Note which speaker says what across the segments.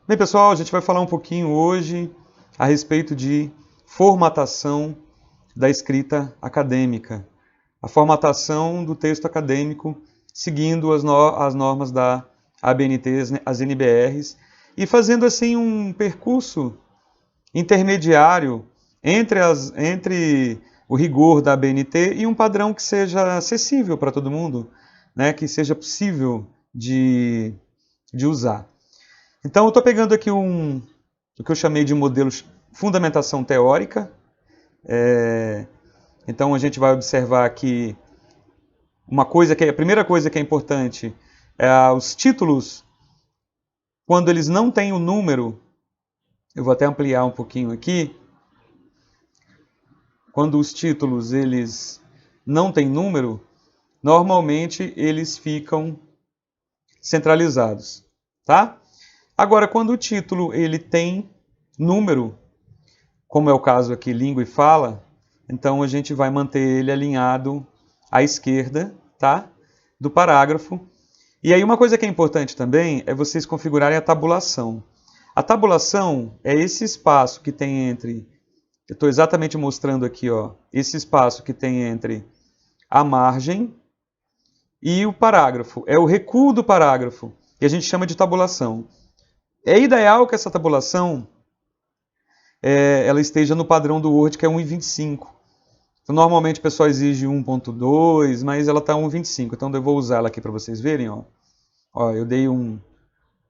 Speaker 1: Bem, pessoal, a gente vai falar um pouquinho hoje a respeito de formatação da escrita acadêmica. A formatação do texto acadêmico seguindo as normas da ABNT, as NBRs, e fazendo assim um percurso intermediário entre o rigor da ABNT e um padrão que seja acessível para todo mundo, né, que seja possível de usar. Então, eu estou pegando aqui o que eu chamei de modelo fundamentação teórica. Então, a gente vai observar aqui a primeira coisa que é importante é os títulos, quando eles não têm o número. Eu vou até ampliar um pouquinho aqui. Quando os títulos eles não têm número, normalmente eles ficam centralizados, tá? Agora, quando o título ele tem número, como é o caso aqui, língua e fala, então a gente vai manter ele alinhado à esquerda, tá? Do parágrafo. E aí uma coisa que é importante também é vocês configurarem a tabulação. A tabulação é esse espaço que tem entre, eu estou exatamente mostrando aqui, ó, esse espaço que tem entre a margem e o parágrafo. É o recuo do parágrafo, que a gente chama de tabulação. É ideal que essa tabulação ela esteja no padrão do Word, que é 1,25. Então, normalmente o pessoal exige 1,2, mas ela está 1,25. Então eu vou usar ela aqui para vocês verem. Ó, eu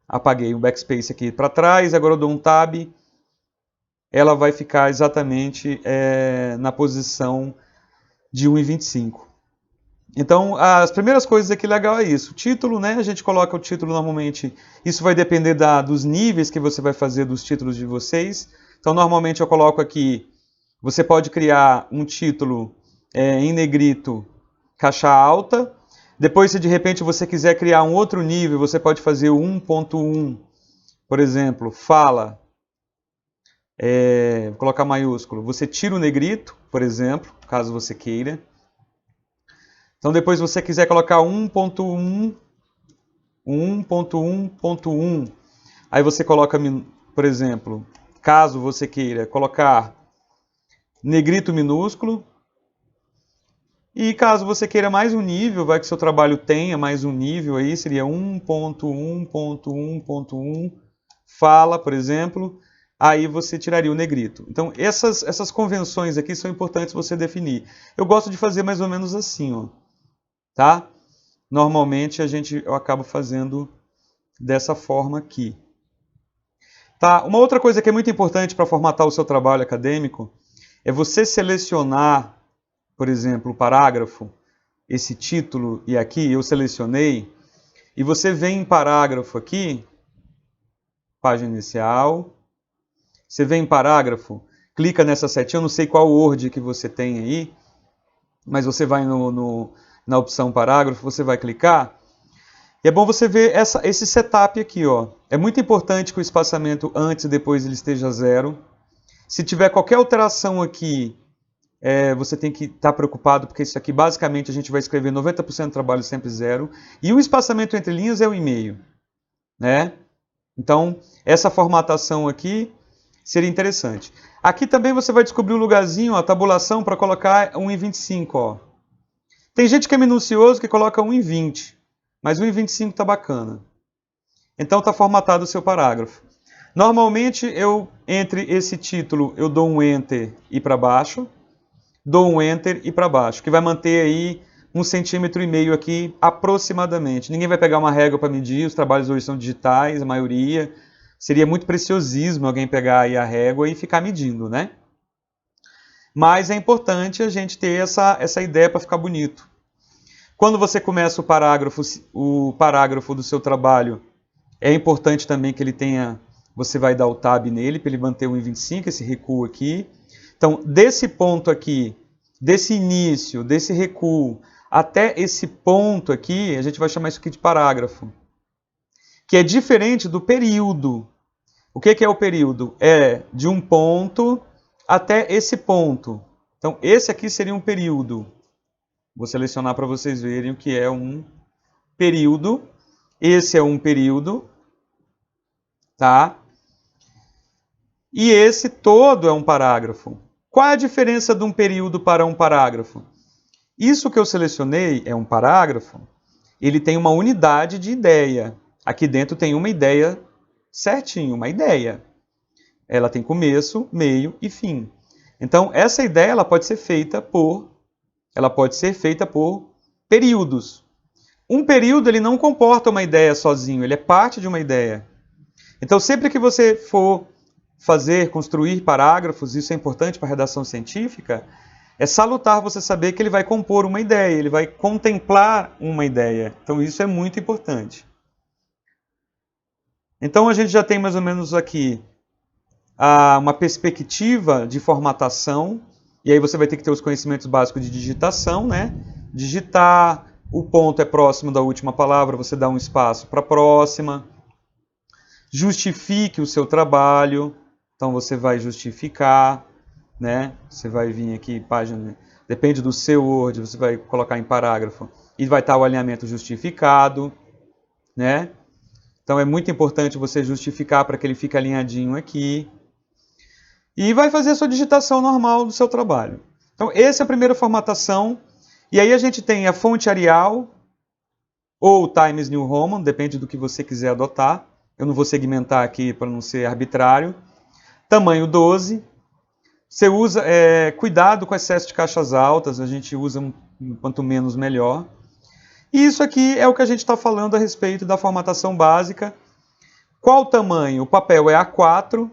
Speaker 1: apaguei um backspace aqui para trás, agora eu dou um tab. Ela vai ficar exatamente na posição de 1,25. Então, as primeiras coisas aqui legal é isso. O título, né? A gente coloca o título normalmente. Isso vai depender dos níveis que você vai fazer dos títulos de vocês. Então, normalmente eu coloco aqui. Você pode criar um título em negrito, caixa alta. Depois, se de repente você quiser criar um outro nível, você pode fazer o 1.1, por exemplo, fala. Vou colocar maiúsculo. Você tira o negrito, por exemplo, caso você queira. Então, depois, se você quiser colocar 1.1, 1.1.1, aí você coloca, por exemplo, caso você queira colocar negrito minúsculo. E caso você queira mais um nível, vai que seu trabalho tenha mais um nível aí, seria 1.1.1.1, fala, por exemplo, aí você tiraria o negrito. Então, essas convenções aqui são importantes você definir. Eu gosto de fazer mais ou menos assim, ó. Tá? Normalmente eu acabo fazendo dessa forma aqui. Tá? Uma outra coisa que é muito importante para formatar o seu trabalho acadêmico é você selecionar, por exemplo, o parágrafo, esse título, e aqui eu selecionei, e você vem em parágrafo aqui, página inicial, você vem em parágrafo, clica nessa setinha, eu não sei qual Word que você tem aí, mas você vai na opção parágrafo, você vai clicar, e é bom você ver esse setup aqui, ó. É muito importante que o espaçamento antes e depois ele esteja zero. Se tiver qualquer alteração aqui, você tem que estar preocupado, porque isso aqui basicamente a gente vai escrever 90% do trabalho sempre zero. E o espaçamento entre linhas é 1,5. Né? Então, essa formatação aqui seria interessante. Aqui também você vai descobrir um lugarzinho, a tabulação, para colocar 1,25. Ó. Tem gente que é minucioso que coloca 1,20. Mas 1,25 está bacana. Então está formatado o seu parágrafo. Normalmente, entre esse título, eu dou um Enter e para baixo. Dou um Enter e para baixo, que vai manter aí 1,5 cm aqui, aproximadamente. Ninguém vai pegar uma régua para medir, os trabalhos hoje são digitais, a maioria. Seria muito preciosismo alguém pegar aí a régua e ficar medindo, né? Mas é importante a gente ter essa ideia para ficar bonito. Quando você começa o parágrafo do seu trabalho, é importante também que ele tenha, você vai dar o tab nele para ele manter o 1,25, esse recuo aqui. Então, desse ponto aqui, desse início, desse recuo, até esse ponto aqui, a gente vai chamar isso aqui de parágrafo, que é diferente do período. O que é o período? É de um ponto até esse ponto. Então, esse aqui seria um período. Vou selecionar para vocês verem o que é um período. Esse é um período, tá? e esse todo é um parágrafo. Qual é a diferença de um período para um parágrafo? Isso que eu selecionei é um parágrafo, ele tem uma unidade de ideia. Aqui dentro tem uma ideia certinho, uma ideia. Ela tem começo, meio e fim. Então, essa ideia ela pode ser feita por períodos. Um período ele não comporta uma ideia sozinho, ele é parte de uma ideia. Então, sempre que você for construir parágrafos, isso é importante para a redação científica, é salutar você saber que ele vai compor uma ideia, ele vai contemplar uma ideia. Então, isso é muito importante. Então, a gente já tem mais ou menos aqui uma perspectiva de formatação, e aí você vai ter que ter os conhecimentos básicos de digitação, né? Digitar, o ponto é próximo da última palavra, você dá um espaço para a próxima. Justifique o seu trabalho, então você vai justificar, né? Você vai vir aqui, página, depende do seu Word, você vai colocar em parágrafo, e vai estar o alinhamento justificado, né? Então é muito importante você justificar para que ele fique alinhadinho aqui. E vai fazer a sua digitação normal do seu trabalho. Então, essa é a primeira formatação. E aí a gente tem a fonte Arial ou Times New Roman, depende do que você quiser adotar. Eu não vou segmentar aqui para não ser arbitrário. Tamanho 12. Você usa, cuidado com excesso de caixas altas, a gente usa quanto menos melhor. E isso aqui é o que a gente está falando a respeito da formatação básica. Qual o tamanho? O papel é A4.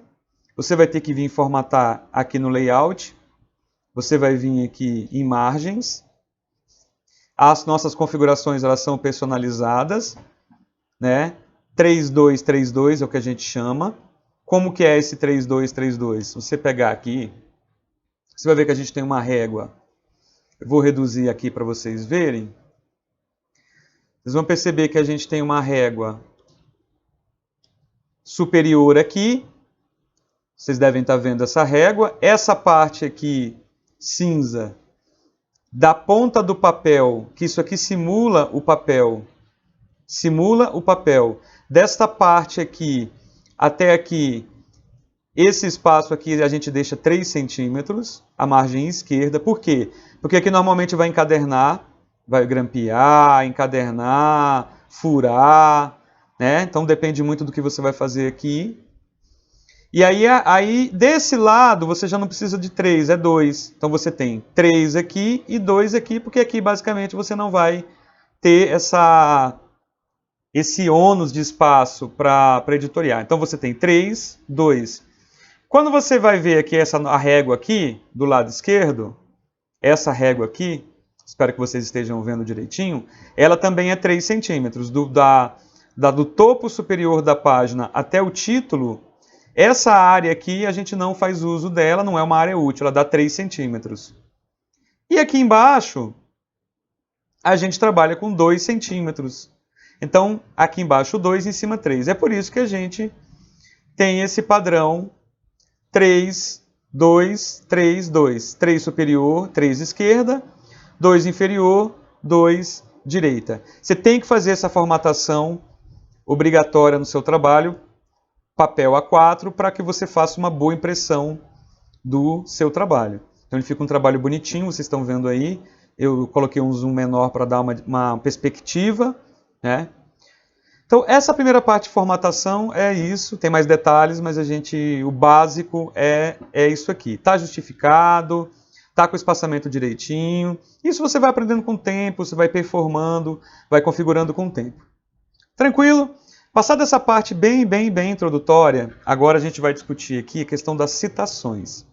Speaker 1: Você vai ter que vir formatar aqui no layout. Você vai vir aqui em margens. As nossas configurações elas são personalizadas, né? 3232 é o que a gente chama. Como que é esse 3232? Se você pegar aqui, você vai ver que a gente tem uma régua. Eu vou reduzir aqui para vocês verem. Vocês vão perceber que a gente tem uma régua superior aqui. Vocês devem estar vendo essa régua. Essa parte aqui, cinza, da ponta do papel, que isso aqui simula o papel. Desta parte aqui até aqui, esse espaço aqui a gente deixa 3 centímetros, a margem esquerda. Por quê? Porque aqui normalmente vai encadernar, vai grampear, encadernar, furar, né? Então depende muito do que você vai fazer aqui. E aí, desse lado, você já não precisa de 3, é 2. Então, você tem 3 aqui e 2 aqui, porque aqui, basicamente, você não vai ter esse ônus de espaço para editoriar. Então, você tem 3, 2. Quando você vai ver aqui a régua aqui, do lado esquerdo, essa régua aqui, espero que vocês estejam vendo direitinho, ela também é 3 centímetros. Do topo superior da página até o título, essa área aqui a gente não faz uso dela, não é uma área útil, ela dá 3 centímetros. E aqui embaixo, a gente trabalha com 2 centímetros. Então, aqui embaixo 2, em cima 3. É por isso que a gente tem esse padrão 3, 2, 3, 2. 3 superior, 3 esquerda, 2 inferior, 2 direita. Você tem que fazer essa formatação obrigatória no seu trabalho, papel A4, para que você faça uma boa impressão do seu trabalho. Então ele fica um trabalho bonitinho, vocês estão vendo aí. Eu coloquei um zoom menor para dar uma perspectiva, né? Então essa primeira parte de formatação é isso, tem mais detalhes, mas o básico é isso aqui. Está justificado, está com o espaçamento direitinho. Isso você vai aprendendo com o tempo, você vai performando, vai configurando com o tempo. Tranquilo? Passada essa parte bem introdutória, agora a gente vai discutir aqui a questão das citações.